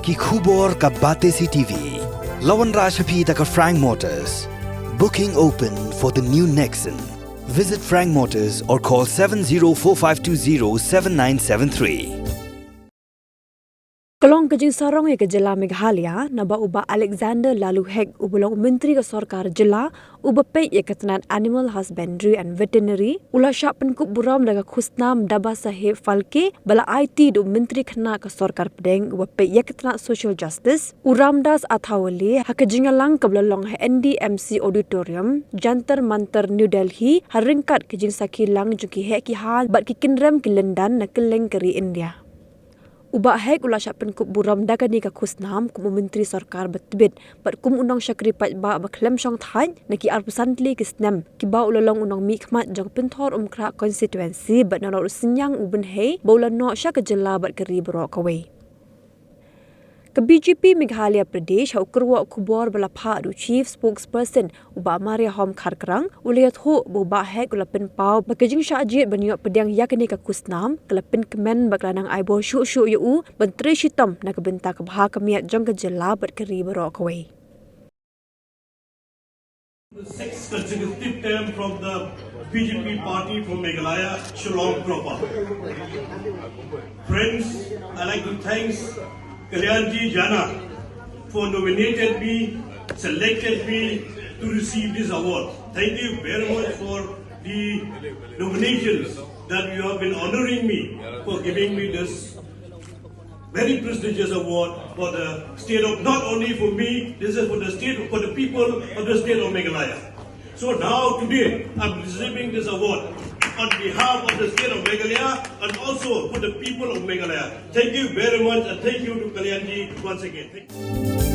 ki khubor ka bate si TV. Lawan Rashapi taka Frank Motors. Booking open for the new Nexon. Visit Frank Motors or call 7045207973. Kelong kejing sarong ke jela Meghalaya naba uba Alexander lalu hek ubulong Myntri ke Sorkar jela uba pei ketenan Animal Husbandry and Veterinary ula syak penkup buram daga Khusnam Dadasaheb Phalke bala IT du Myntri kena ke Sorkar pedeng uba pei ketenan Social Justice uram das athawali hakejingalang ke belalong NDMC Auditorium Jantar Mantar New Delhi haringkat kejing sakilang juki hek ki hal bat ki kinrem ki London na keleng keri India. Ubak hek ula syak penkup buram daga ni ka Khusnam kum Myntri Sorkar betbit bat kum unang syakri pat ba baklem syong thai naki arpusantli Khusnam ki ba ulalong unang mikmat jang pentor kra constituency bat na sinyang uben hei bola no syak kejela bat keri berok kawai. Ke BJP Meghalaya Pradesh hau kerwa kubor bala pha du chief spokesperson uba Maria Hom Kharkrang uliat ho buba hek ula pen pau bakajing syajit baniok pedang yakni ka Khusnam kelapin kemen baklanang aibo syu yu bentri shitam na kebenta ke bha kemiat jong ke jela bat keri berok kawai. The sixth consecutive term from the BJP party from Meghalaya, Shillong proper. Friends, I like to thank Kalyanji Jana for nominated me, selected me to receive this award. Thank you very much for the nominations that you have been honoring me for giving me this very prestigious award for the state of, not only for me, this is for the state, for the people of the state of Meghalaya. So now today, I'm receiving this award on behalf of the state of Meghalaya and also for the people of Meghalaya. Thank you very much and thank you to Kalyanji once again. Thank you.